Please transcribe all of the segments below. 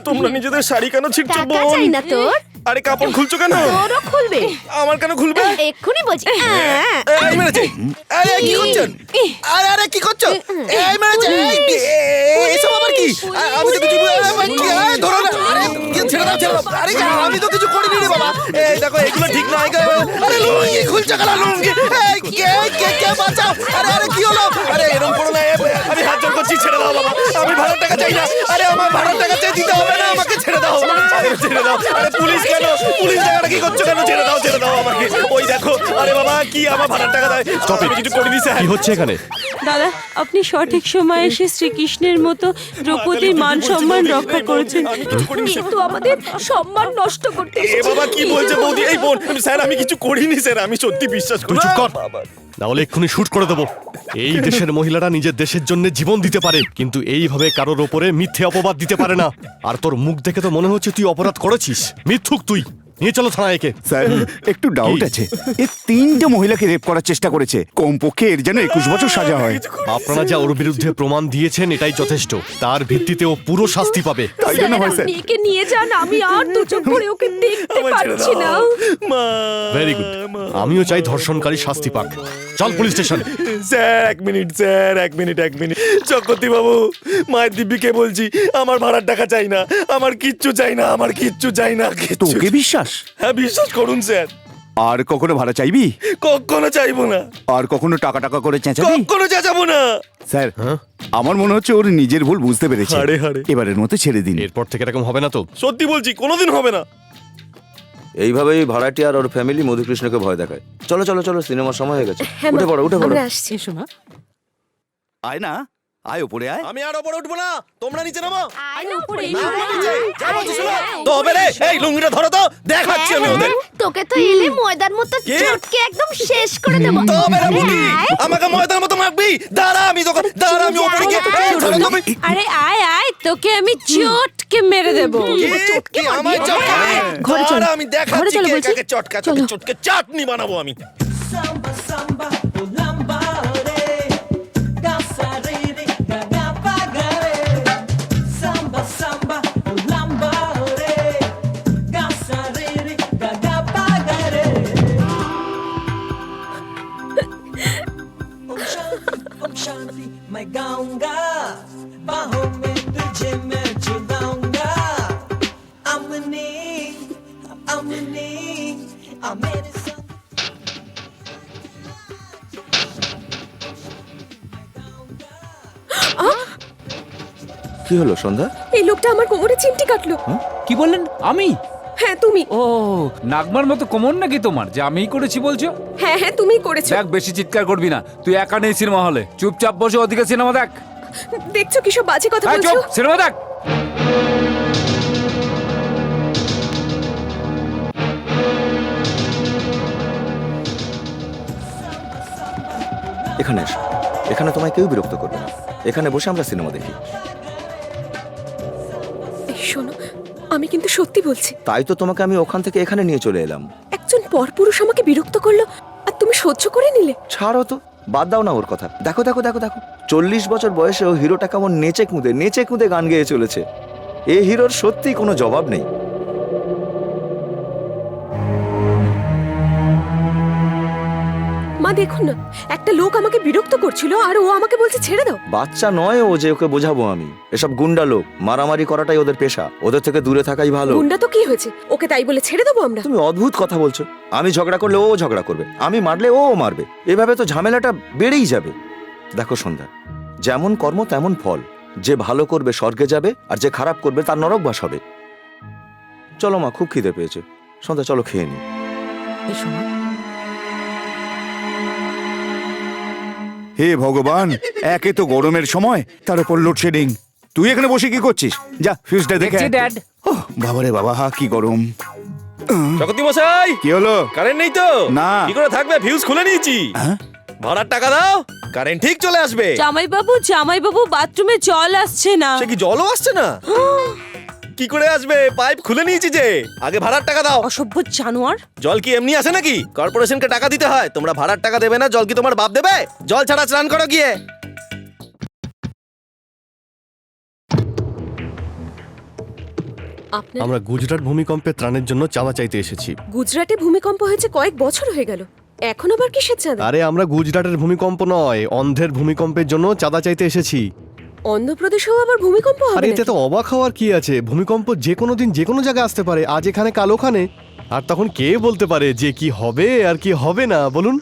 তোমরা নিজেদের শাড়ি কেন ছিঁড়ছো টাকা বোন? চাই না তোর? আরে কাপড় খুলছো কেন? তোরও খুলবে। আমার কেন খুলবে? এক্ষুনি বলছি। এই মেরেছে। আরে কি করছেন? আরে আরে কি করছো? এই মেরেছে। এসব আবার কি? আমি তো কিছু ধরো না। আরে ছেড়ে দাও ছেড়ে দাও। আরে আমি তো কিছু করিনি রে বাবা। এই দেখো এগুলো ঠিক নয়। আরে লুঙ্গি খুলছো কেন লুঙ্গি? এই কে বাঁচাও। আরে আরে কি হলো? আরে এরকম করো না। আমি হাত জোড় করছি, ছেড়ে দাও বাবা। আমি ভাড়ার টাকা চাই না। আরে আমার ভাড়ার টাকা চাই, দিতে হবে না, আমাকে ছেড়ে দাও। আরে ছেড়ে দাও। আরে পুলিশ কেন? পুলিশ টাকাটা কি করছো কেন? ছেড়ে দাও আমাকে। ওই দেখো। আরে বাবা কি আমার ভাড়ার টাকা দেয়? আমি কিছু করিনি স্যার। কি হচ্ছে এখানে? দাদা, আপনি সঠিক সময়ে এসে শ্রীকৃষ্ণের মতো দ্রৌপদীর মান সম্মান রক্ষা করেছেন, কিন্তু আমাদের সম্মান নষ্ট করতে এ বাবা কি বলছে বৌদি? এই বোন স্যার আমি কিছু করিনি স্যার, আমি সত্যি বিশ্বাস তুই করি। চুপ কর, নাহলে এক্ষুনি শুট করে দেবো। এই দেশের মহিলারা নিজের দেশের জন্য জীবন দিতে পারে, কিন্তু এইভাবে কারোর ওপরে মিথ্যে অপবাদ দিতে পারে না। আর তোর মুখ দেখে তো মনে হচ্ছে তুই অপরাধ করেছিস। মিথ্যুক তুই। নিয়ে চলো থানায় একে। স্যার একটু ডাউট আছে, এ 3টে মহিলাকে রেপ করার চেষ্টা করেছে, কমপক্ষে এর যেন 21 বছর সাজা হয়। আপনারা যা ওর বিরুদ্ধে প্রমাণ দিয়েছেন এটাই যথেষ্ট। তার ভিত্তিতে ও পুরো শাস্তি পাবে। তাই জন্য হয় স্যার। একে নিয়ে যান, আমি আর দু চোখ করে ওকে দেখতে পাচ্ছি না। মা ভেরি গুড। আমিও চাই ধর্ষণকারী শাস্তি পাক। চল পুলিশ স্টেশন। স্যার এক মিনিট স্যার, এক মিনিট চক্রবর্তী বাবু, মায়ের দিব্যিকে বলছি, আমার ভাড়ার টাকা চাই না, আমার কিচ্ছু চাই না, আমার কিচ্ছু চাই না। তোকে বিশ্বাস? হ্যাঁ বিশ্বাস করুন স্যার। আর কখনো ভাড়া চাইবি? কখনো চাইবো না। আর কখনো টাকা টাকা করে চেঁচাবি? কখনো চেঁচাবো না। স্যার আমার মনে হচ্ছে ওর নিজের ভুল বুঝতে পেরেছে। হাড়ে হাড়ে। এবারের মতো ছেড়ে দিন। এরপর থেকে এরকম হবে না তো? সত্যি বলছি কোনোদিন হবে না। এইভাবেই ভাড়াটি আর ওর ফ্যামিলি মধুকৃষ্ণকে ভয় দেখায়। চলো চলো চলো, সিনেমার সময় হয়ে গেছে। হ্যাঁ, উঠে পড়ো উঠে পড়ো। আমরা আসছি। এসো মা। আয় না, আয় ওপরে আয়। আমি আর ওপরে উঠবো না, তোমরা নিচে নামো। আয় না উপরে, না, আয়, নিচে। আয়, যা আয়, বলছি শোনো। আয়, তো হবে রে, এই লুঙ্গিটা ধরো তো, দেখাচ্ছি আমি ওদের। তোকে তো এলে ময়দার মতো কি? চটকে একদম শেষ করে দেবো। তো হবে রে বুড়ি, আয়। আমাকে ময়দার মতো মারবি? দাঁড়া আমি তোকে, দাঁড়া আমি ওপরে গিয়ে এই ধরো তুমি। আরে আয়, তোকে আমি চটকে মেরে দেবো। কি আমার চটকা? ঘরে চলো। দাঁড়া, আমি ঘরে দেখাচ্ছি চলো কে বলছি। কাকে চটকা, তোকে চটকে চাটনি বানাবো আমি। Samba, samba, o lambare, dançarine, gaga pagare. Samba, samba, o lambare, dançarine, gaga pagare. Om Shanti, मैं गाऊंगा, बाहों में तुझे मैं झुलाऊंगा. अमनी, अमनी, आ मेरे साथ. কি হলো সন্ধ্যা? এই লোকটা আমার কোমরে চিমটি কাটলো। কি বললেন? আমি? হ্যাঁ তুমি। ও, নাগমার মতো কোমর নাকি তোমার যে আমিই করেছি বলছো? হ্যাঁ তুমিই করেছো। দেখ, বেশি চিৎকার করবি না। তুই একা নেই সিনেমা হলে, চুপচাপ বসে ওদিকে সিনেমা দেখ। দেখছো কি সব বাজে কথা এই বলছো? চুপ, সিনেমা দেখ। এখানে এসো, এখানে তোমায় কেউ বিরক্ত করবে না। এখানে বসে আমরা সিনেমা দেখি। এই শোনো, আমি কিন্তু সত্যি বলছি। তাই তো তোমাকে আমি ওখান থেকে এখানে নিয়ে চলে এলাম। একজন পরপুরুষ আমাকে বিরক্ত করলো আর তুমি সহ্য করে নিলে। ছাড়ো তো, বাদ দাও না ওর কথা। দেখো দেখো দেখো দেখো, 40 বছর বয়সেও হিরোটা কেমন নেচে কুঁদে গান গেয়ে চলেছে। এই হিরোর সত্যি কোনো জবাব নেই। মা দেখুন না, একটা লোক আমাকে বিরক্ত করছিল আর ও আমাকে বলছে ছেড়ে দাও। বাচ্চা নয় ও যে ওকে বোঝাবো আমি। এসব গুন্ডা লোক, মারামারি করাটাই ওদের পেশা। ওদের থেকে দূরে থাকাই ভালো। গুন্ডা তো কি হয়েছে, ওকে তাই বলে ছেড়ে দেবো আমরা? তুমি অদ্ভুত কথা বলছো। আমি ঝগড়া করলে ও ঝগড়া করবে, আমি মারলে ও মারবে। এভাবে তো ঝামেলাটা বেড়েই যাবে। দেখো সন্ধ্যা, যেমন কর্ম তেমন ফল। যে ভালো করবে স্বর্গে যাবে, আর যে খারাপ করবে তার নরকবাস হবে। চলো মা, খুব খিদে পেয়েছে। সন্ধ্যা চলো খেয়ে নি। এসো মা। হে ভগবান, একে তো গরমের সময়, তার উপর লোডশেডিং। তুই এখানে বসে কি করছিস? যা ফিউজটা দেখে দেখছি, আয়। ড্যাড। ওহ, বাবারে বাবা, কি গরম। চক্রবর্তী মশাই, কি হলো? কারেন্ট নেই তো? না। কি করে থাকবে, ফিউজ খুলে নিয়েছি। হ্যাঁ? ভাড়ার টাকা দাও, কারেন্ট ঠিক চলে আসবে। জামাইবাবু বাথরুমে জল আসছে না। সে কি জলও আসছে না? কি কি করে আসবে? পাইপ খুলে নিয়েছি যে। আগে ভাড়ার টাকা দাও। অসভ্য জানোয়ার। জল কি এমনি আসে নাকি? কর্পোরেশনকে টাকা দিতে হয়। তোমরা ভাড়ার টাকা দেবে না, জল কি তোমার বাপ দেবে? জল ছাড়া স্নান করো গিয়ে। আপনার আমরা গুজরাট ভূমিকম্পে ত্রাণের জন্য চাঁদা চাইতে এসেছি। গুজরাটে ভূমিকম্প হয়েছে কয়েক বছর হয়ে গেল, এখন আবার কিসের চাঁদা? আরে আমরা গুজরাটের ভূমিকম্প নয়, অন্ধ্রের ভূমিকম্পের জন্য চাঁদা চাইতে এসেছি। অন্ধ্রপ্রদেশেও আবার ভূমিকম্প আরে হবে এতে নাকি? তো অবাক হওয়ার কি আছে? ভূমিকম্প যে কোনো দিন যে কোনো জায়গায় আসতে পারে, আজ এখানে কাল ওখানে। আর তখন কে বলতে পারে যে কি হবে আর কি হবে না, বলুন?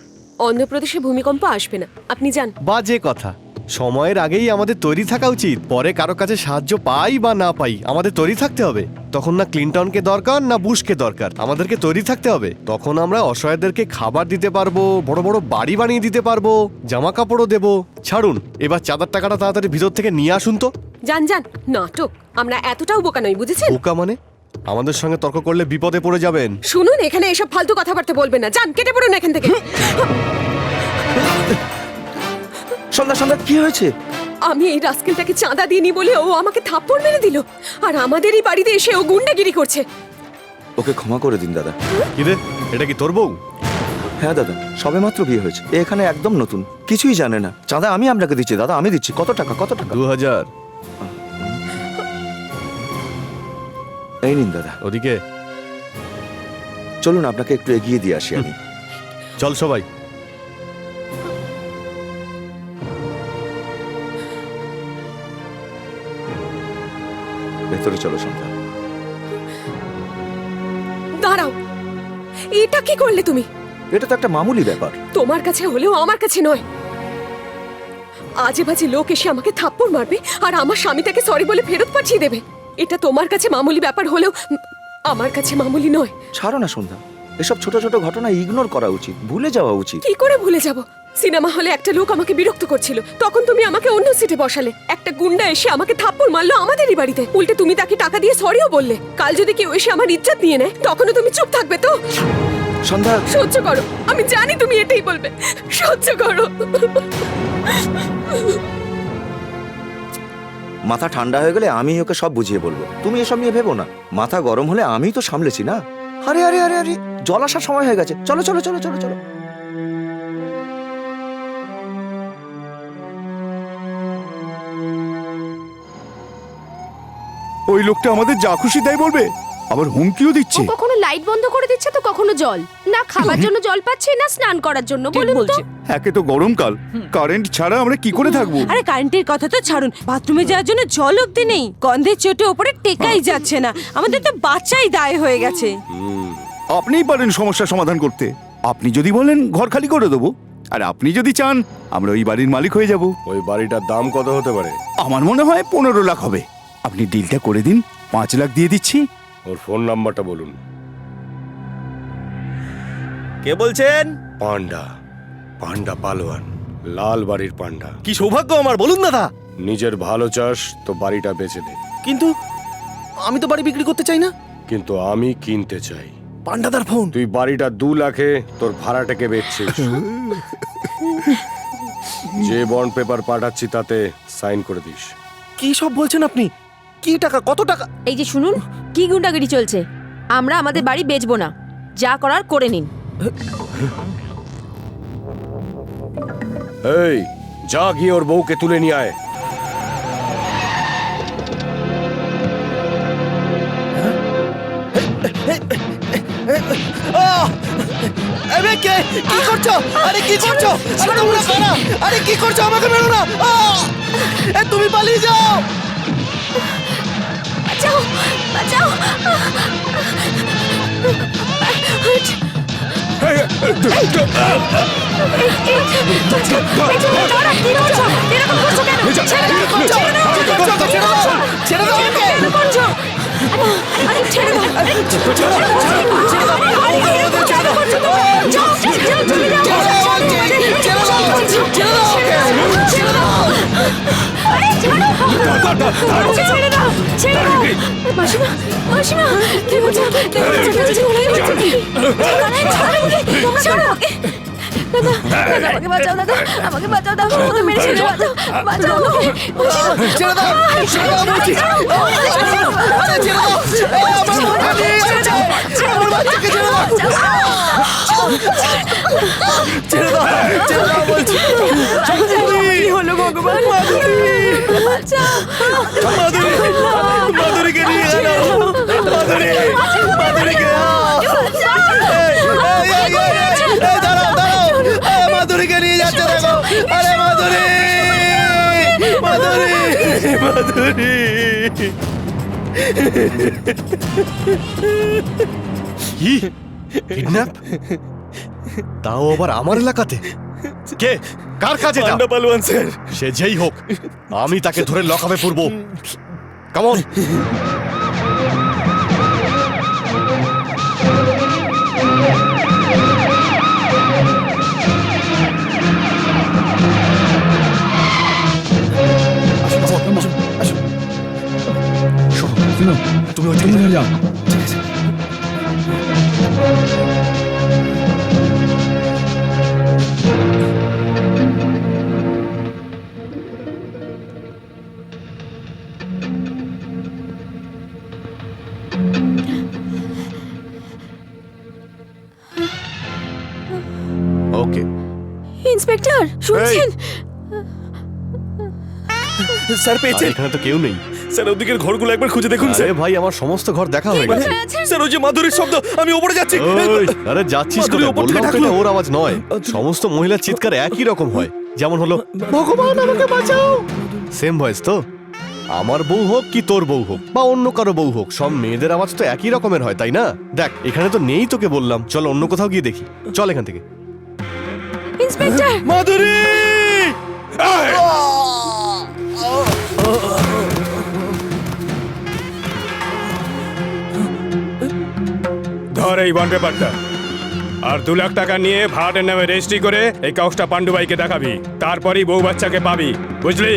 অন্ধ্রপ্রদেশে ভূমিকম্প আসবে না, আপনি যান। বাজে কথা। সময়ের আগেই আমাদের তৈরি থাকা উচিত। পরে কারো কাছে সাহায্য পাই বা না পাই, আমাদের তৈরি থাকতে হবে। তখন না ক্লিনটনকে দরকার না বুশকে দরকার, আমাদেরকে তৈরি থাকতে হবে। তখন আমরা অসহায়দেরকে খাবার দিতে পারবো, বড় বড় বাড়ি বানিয়ে দিতে পারবো, জামা কাপড়ও দেবো। ছাড়ুন, এবার চাঁদার টাকাটা তাড়াতাড়ি ভিতর থেকে নিয়ে আসুন তো। যান যান, নাটক। আমরা এতটাও বোকা নই, বুঝেছেন? বোকা মানে? আমাদের সঙ্গে তর্ক করলে বিপদে পড়ে যাবেন। শুনুন, এখানে এসব ফালতু কথাবার্তা বলবেন না। যান, কেটে পড়ুন এখান থেকে। সন্ধ্যা সন্ধ্যা কি হয়েছে? আমি এই রাস্কেলটাকে চাঁদা দিইনি বলে ও আমাকে থাপ্পড় মেরে দিল, আর আমাদেরই বাড়িতে এসে ও গুন্ডাগিরি করছে। ওকে ক্ষমা করে দিন দাদা। কিরে, এটা কি তোর বউ? হ্যাঁ দাদা, সবেমাত্র বিয়ে হয়েছে, এ এখানে একদম নতুন, কিছুই জানে না। চাঁদা আমি আপনাকে দিচ্ছি দাদা, আমি দিচ্ছি। কত টাকা? কত টাকা? 2000। এই নিন দাদা। ওদিকে চলুন আপনাকে একটু এগিয়ে দিয়ে আসি আমি। চল সবাই। ভেতরে চলো সন্ধ্যা। দাঁড়াও, এটা কি করলে তুমি? এটা তো একটা মামুলি ব্যাপার। তোমার কাছে হলেও আমার কাছে নয়। আজে বাজে লোক এসে আমাকে থাপ্পড় মারবে আর আমার স্বামী তাকে সরি বলে ফেরত পাঠিয়ে দেবে। এটা তোমার কাছে মামুলি ব্যাপার হলেও আমার কাছে মামুলি নয়। ছাড়ো না সন্ধ্যা, এসব ছোট ছোট ঘটনা ইগনোর করা উচিত, ভুলে যাওয়া উচিত। কি করে ভুলে যাব? সিনেমা হলে একটা লোক আমাকে বিরক্ত করছিল, তখন তুমি আমাকে অন্য সিটে বসালে। একটা গুন্ডা এসে আমাকে থাপ্পড় মারলো আমাদেরই বাড়িতে, উল্টে তুমি তাকে টাকা দিয়ে সরিও বললে। কাল যদি কেউ এসে আমার ইজ্জত নিয়ে নেয়, তখনও তুমি চুপ থাকবে তো? সন্ধ্যা সহ্য করো, আমি জানি তুমি এটাই বলবে। সহ্য করো। মাথা ঠান্ডা হয়ে গেলে আমি ওকে সব বুঝিয়ে বলবো, তুমি এসব নিয়ে ভেবো না। মাথা গরম হলে আমিই তো সামলেছি না। আরে আরে আরে আরে, জল আসার সময় হয়ে গেছে, চলো চলো চলো চলো চলো। ওই লোকটা আমাদের যা খুশি তাই বলবে, আবার হুমকিও দিচ্ছে। কখনো লাইট বন্ধ করে দিচ্ছে তো কখনো জল, না খাবার জন্য জল পাচ্ছি না স্নান করার জন্য। ঠিক বলুন তো। বলছে। একে তো গরমকাল, কারেন্ট ছাড়া আমরা কি করে থাকবো? আরে কারেন্টের কথা তো ছাড়ুন, বাথরুমে যাওয়ার জন্য জল অব্দি নেই। গন্ধের চোটে ওপরে টেকাই যাচ্ছে না। আমাদের তো বাচ্চাই দায় হয়ে গেছে। আপনিই পারেন সমস্যার সমাধান করতে। আপনি যদি বলেন ঘর খালি করে দেবো, আর আপনি যদি চান আমরা ওই বাড়ির মালিক হয়ে যাব। ওই বাড়িটার দাম কত হতে পারে? আমার মনে হয় 15 লাখ হবে। আপনি ডিলটা করে দিন, 5 লাখ দিয়ে দিচ্ছি। ওর ফোন নাম্বারটা বলুন। কে বলছেন? পান্ডা, পান্ডা পালোয়ান, লাল বাড়ির পান্ডা। কি সৌভাগ্য আমার, বলুন দাদা। নিজের ভালো চাস তো বাড়িটা বেচে দে, কিন্তু আমি তো বাড়ি বিক্রি করতে চাই না। কিন্তু আমি কিনতে চাই। পান্ডাদার ফোন। তুই বাড়িটা 2 লাখে তোর ভাড়াটাকে বেচছিস। যে বন্ড পেপার পাঠাচ্ছি তাতে সাইন করে দিস। কি সব বলছেন আপনি? কি টাকা? কত টাকা? এই যে শুনুন, কি গুন্ডাগিরি চলছে। আমরা আমাদের বাড়ি বেচবো না, যা করার করে নিন। এই যা গিয়ে ওর বউকে তুলে নিয়ে আয়। আরে কে? কি করছো? আরে কি করছো? আরে তোমরা কারা? আরে কি করছো? আমাকে মেরো না। এ তুমি পালিয়ে যাও। বাঁচাও, বাঁচাও। ছেড়ে দাও আমাকে। দাদা, আমাকে বাঁচাও দাদা, আমাকে বাঁচাও দাদা, আমাকে মেরে ফেলবে, বাঁচাও, বাঁচাও আমাকে। ছেড়ে দাও ছেড়ে দাও বলছি। আরে ছেড়ে দাও আমার বাচ্চা নিয়ে যাচ্ছে। আমার বাচ্চাকে ছেড়ে দাও ছেড়ে দাও বলছি। কি হলো ভগবান? মাধুরীকে নিয়ে গেল। মাধুরীকে দাঁড়াও মাধুরীকে নিয়ে যাচ্ছে দেখো। আরে মাধুরী মাধুরী মাধুরী কি কিডন্যাপ? তাও আবার আমার এলাকাতে? কে কার কাজে? পান্ডা পালোয়ান স্যার। সে যেই হোক, আমি তাকে ধরে লকআপে পুরবো। কামন। তুমি ওইদিকে যাও। ওকে ইন্সপেক্টর শুনছেন? স্যার পেয়েছেন? এখানে তো কেউ নেই। স্যার ওদিকের ঘরগুলো একবার খুঁজে দেখুন আরে স্যার। ভাই, আমার সমস্ত ঘর দেখা হয়ে গেছে। স্যার ওই যে মাধুরীর শব্দ, আমি ওপরে যাচ্ছি। ওই, আরে যাচ্ছিস মাধুরী কোথায়? ওপর থেকে বললাম তো ডাকলো। এটা ওর আওয়াজ নয়। সমস্ত মহিলার চিৎকার একই রকম হয়। যেমন হলো ভগবান আমাকে বাঁচাও, সেম ভয়েস তো। আমার বউ হোক কি তোর বউ হোক বা অন্য কারো বউ হোক, সব মেয়েদের আওয়াজ তো একই রকমের হয়, তাই না? দেখ এখানে তো নেই, তোকে বললাম চল অন্য কোথাও গিয়ে দেখি। চল এখান থেকে। ইন্সপেক্টর মাধুরী ধর এই বন্ড পেপারটা আর 2 লাখ টাকা নিয়ে ভাড়াটের নামে রেজিস্ট্রি করে এই কাগজটা পান্ডুবাইকে দেখাবি, তারপরই বউ বাচ্চাকে পাবি, বুঝলি?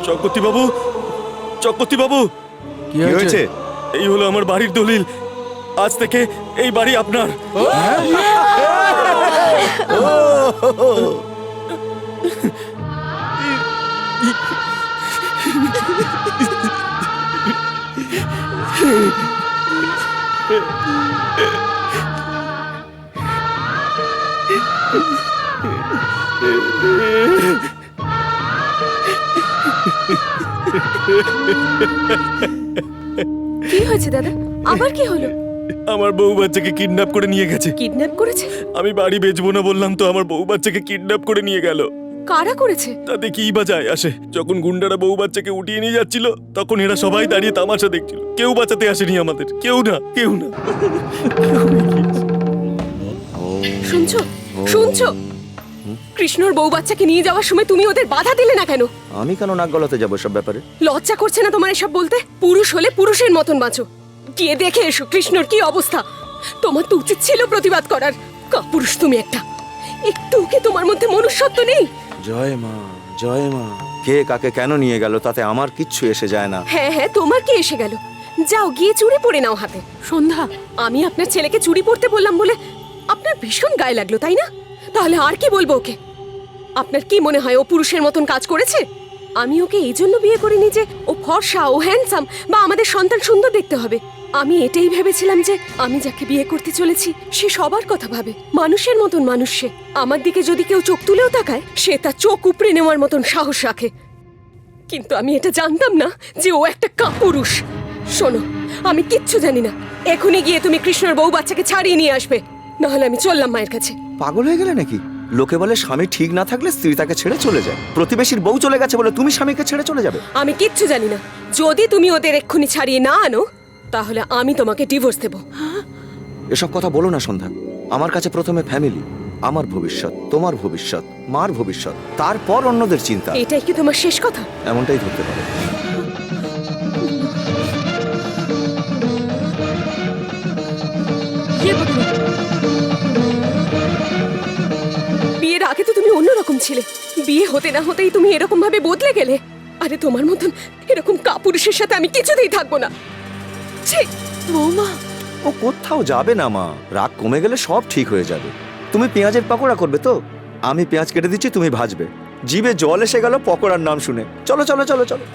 চক্রবর্তী বাবু, চক্রবর্তী বাবু, কি হয়েছে? এই হলো আমার বাড়ির দলিল। আজ থেকে এই বাড়ি আপনার। কি হয়েছে দাদা? আবার কি হলো? আমার বউ বাচ্চাকে কিডন্যাপ করে নিয়ে গেছে। কিডন্যাপ করেছে? আমি বাড়ি বেচবো না বললাম তো, আমার বউ বাচ্চাকে কিডন্যাপ করে নিয়ে গেল। কারা করেছে? তাতে কি বা যায় আসে? যখন গুন্ডারা বউ বাচ্চাকে উঠিয়ে নিয়ে যাচ্ছিল, তখন এরা সবাই দাঁড়িয়ে তামাশা দেখছিল। কেউ বাঁচাতে আসেনি আমাদের, কেউ না, কেউ না। শুনছো শুনছো? কৃষ্ণর বউ বাচ্চাকে নিয়ে যাওয়ার সময় তুমি ওদের বাধা দিলে না কেন? আমি কেন নাক গলাতে যাবো সব ব্যাপারে? লজ্জা করছে না তোমার এসব বলতে? পুরুষ হলে পুরুষের মতন বাঁচো। গিয়ে দেখে এসো কৃষ্ণর কি অবস্থা। তোমার তো উচিত ছিল প্রতিবাদ করার। কাপুরুষ তুমি একটা। একটু কি তোমার মধ্যে মনুষ্যত্ব নেই? জয় মা, জয় মা। কে কাকে কেন নিয়ে গেল তাতে আমার কিচ্ছু এসে যায় না। হ্যাঁ হ্যাঁ, তোমার কি এসে গেল? যাও গিয়ে চুড়ি পরে নাও হাতে। সন্ধ্যা, আমি আপনার ছেলেকে চুড়ি পরতে বললাম বলে আপনার ভীষণ গায়ে লাগলো, তাই না? তাহলে আর কি বলবো ওকে? আপনার কি মনে হয় ও পুরুষের মতন কাজ করেছে? আমি ওকে এই জন্য বিয়ে করিনি যে ও ফর্সা, ও হ্যান্ডসাম বা আমাদের সন্তান সুন্দর দেখতে হবে। আমি এটাই ভেবেছিলাম যে আমি যাকে বিয়ে করতে চলেছি সে সবার কথা ভাবে, মানুষের মতন মানুষ সে। আমার দিকে যদি কেউ চোখ তুলেও তাকায়, সে তার চোখ উপড়ে নেওয়ার মতন সাহস রাখে। কিন্তু আমি এটা জানতাম না যে ও একটা কাপুরুষ। শোনো, আমি কিচ্ছু জানি না। এখনই গিয়ে তুমি কৃষ্ণর বউ বাচ্চাকে ছাড়িয়ে নিয়ে আসবে, নাহলে আমি চললাম মায়ের কাছে। পাগল হয়ে গেলে নাকি? লোকে বলে স্বামী ঠিক না থাকলে স্ত্রী তাকে ছেড়ে চলে যায়। প্রতিবেশীর বউ চলে গেছে বলে তুমি স্বামীকে ছেড়ে চলে যাবে? আমি কিচ্ছু জানি না। যদি তুমি ওদের এক্ষুনি ছাড়িয়ে না আনো, তাহলে আমি তোমাকে ডিভোর্স দেব। এসব কথা বলো না সন্ধ্যা। আমার কাছে প্রথমে ফ্যামিলি, আমার ভবিষ্যৎ, তোমার ভবিষ্যৎ, মার ভবিষ্যৎ, তারপর অন্যদের চিন্তা। এটাই কি তোমার শেষ কথা? এমনটাই ধরতে পারো। ছিলে, বিয়ে হতে না হতেই তুমি এরকম ভাবে বদলে গেলে। আরে তোমার মতন এরকম কাপুরুষের সাথে আমি কিছুতেই থাকবো না। ছি! বৌমা, ও কোথাও যাবে না মা, রাগ কমে গেলে সব ঠিক হয়ে যাবে। তুমি পেঁয়াজের পকোড়া করবে তো? আমি পেঁয়াজ কেটে দিচ্ছি, তুমি ভাজবে। জিভে জল এসে গেল পকোড়ার নাম শুনে। চলো চলো চলো চলো।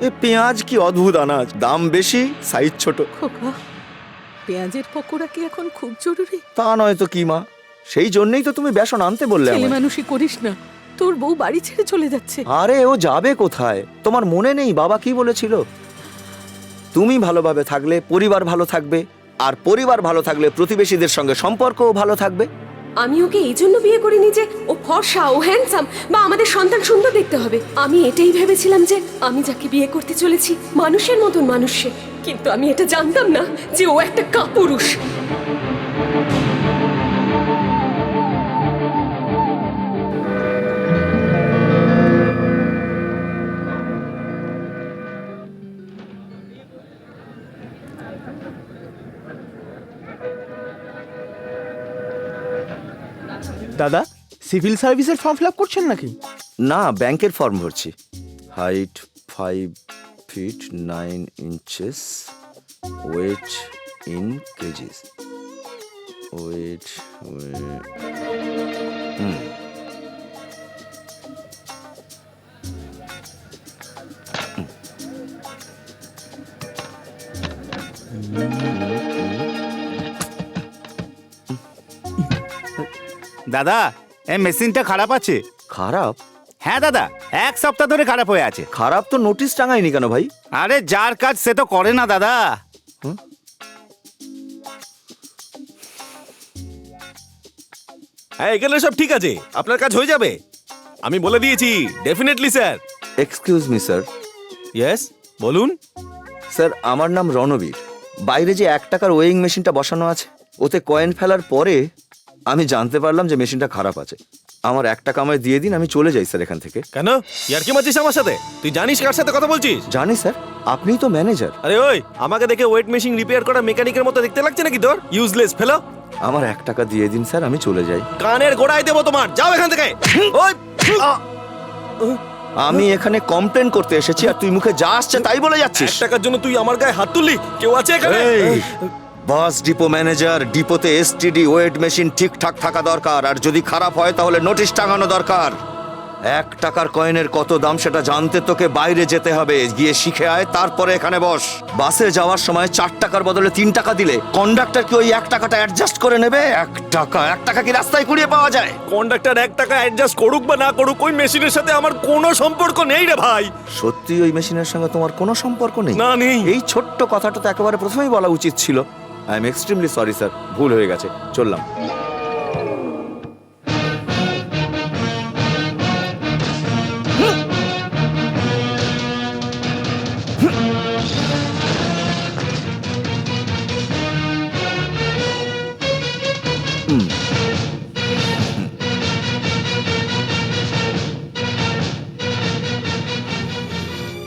এ পেঁয়াজ কি অদ্ভুত আনাজ, দাম বেশি, সাইজ ছোট। খোকা, পেঁয়াজের পকোড়া কি এখন খুব জরুরি? তা নয় তো কি মা, সেই জন্যই তো তুমি বেসন আনতে বললে ছেলে আমায়। মানুষই করিস না, তোর বউ বাড়ি ছেড়ে চলে যাচ্ছে। আরে ও যাবে কোথায়? তোমার মনে নেই বাবা কি বলেছিল? তুমি ভালোভাবে থাকলে পরিবার ভালো থাকবে, আর পরিবার ভালো থাকলে প্রতিবেশীদের সঙ্গে সম্পর্কও ভালো থাকবে। আমি ওকে এই জন্য বিয়ে করিনি যে ও ফর্সা, ও হ্যান্ডসাম, বা আমাদের সন্তান সুন্দর দেখতে হবে। আমি এটাই ভেবেছিলাম যে আমি যাকে বিয়ে করতে চলেছি মানুষের মতন মানুষ সে। কিন্তু আমি এটা জানতাম না যে ও একটা কাপুরুষ। দাদা, সিভিল সার্ভিসের ফর্ম ফিল আপ করছেন নাকি? না, ব্যাংকের ফর্ম ভরছি। Height 5 feet 9 inches, weight in kgs. Weight দাদা, এই মেশিনটা খারাপ আছে। খারাপ? হ্যাঁ দাদা, 1 সপ্তাহ ধরে খারাপ হয়ে আছে। খারাপ তো নোটিশ টাঙায়নি কেন ভাই? আরে যার কাজ সে তো করে না দাদা। হ্যাঁ, এখানে সব ঠিক আছে, আপনার কাজ হয়ে যাবে। আমি বলে দিয়েছি, definitely sir. Excuse me sir. Yes, বলুন। স্যার, আমার নাম রণবীর। বাইরে যে 1 টাকার ওয়েইং মেশিনটা বসানো আছে, ওতে কয়েন ফেলার পরে আমি জানতে পারলাম যে মেশিনটা খারাপ আছে। আমার 1 টাকা আমায় দিয়ে দিন, আমি চলে যাই স্যার এখান থেকে। কেন ইয়ার কি মারছিস আমার সাথে? তুই জানিস কার সাথে কথা বলছিস? জানি স্যার, আপনিই তো ম্যানেজার। আরে ওই, আমাকে দেখে ওয়েট মেশিন রিপেয়ার করা মেকানিকের মতো দেখতে লাগছে নাকি তোর? ইউজলেস ফেলো। আমার 1 টাকা দিয়ে দিন স্যার, আমি চলে যাই। কানের গোড়ায় দেবো তোমার, যাও এখান থেকে। ওই আমি এখানে কমপ্লেন করতে এসেছি, আর তুই মুখে যা আসছে তাই বলে যাচ্ছিস। 1 টাকার জন্য তুই আমার গায়ে হাত তুললি? কেউ আছে এখানে? বাস ডিপো ম্যানেজার, ডিপোতে এসটিডি ওয়েট মেশিন ঠিকঠাক থাকা দরকার, আর যদি খারাপ হয় তাহলে নোটিশ টাঙানো দরকার। 1 টাকার কয়েনের কত দাম সেটা জানতে তোকে বাইরে যেতে হবে, গিয়ে শিখে আয়, তারপরে এখানে বস। বাসে যাওয়ার সময় 4 টাকার বদলে 3 টাকা দিলে কন্ডাক্টর কি ওই 1 টাকাটা অ্যাডজাস্ট করে নেবে? 1 টাকা কি রাস্তায় কুড়িয়ে পাওয়া যায়? কন্ডাক্টর 1 টাকা অ্যাডজাস্ট করুক বা না করুক, ওই মেশিনের সাথে আমার কোনো সম্পর্ক নেই রে ভাই। সত্যি ওই মেশিনের সঙ্গে তোমার কোনো সম্পর্ক নেই? না, নেই। এই ছোট্ট কথাটা তো একেবারে প্রথমেই বলা উচিত ছিল। I am extremely sorry sir, ভুল হয়ে গেছে, চললাম।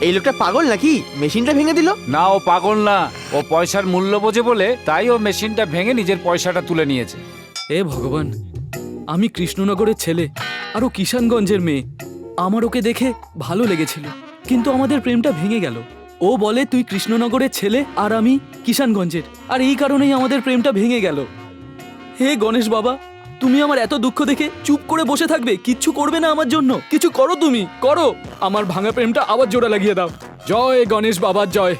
এই লোকটা পাগল নাকি? মেশিনটা ভেঙে দিল? না, ও পাগল না, ও পয়সার মূল্য বোঝে বলে তাই ও মেশিনটা ভেঙে নিজের পয়সাটা তুলে নিয়েছে। এ ভগবান, আমি কৃষ্ণনগরের ছেলে আর ও কিষানগঞ্জের মেয়ে। আমার ওকে দেখে ভালো লেগেছিল, কিন্তু আমাদের প্রেমটা ভেঙে গেল। ও বলে তুই কৃষ্ণনগরের ছেলে আর আমি কিষানগঞ্জের, আর এই কারণেই আমাদের প্রেমটা ভেঙে গেল। হে গণেশ বাবা, তুমি আমার এত দুঃখ দেখে চুপ করে বসে থাকবে? কিচ্ছু করবে না আমার জন্য? কিছু করো, তুমি করো, আমার ভাঙা প্রেমটা আবার জোড়া লাগিয়ে দাও। জয় গণেশ বাবার জয়।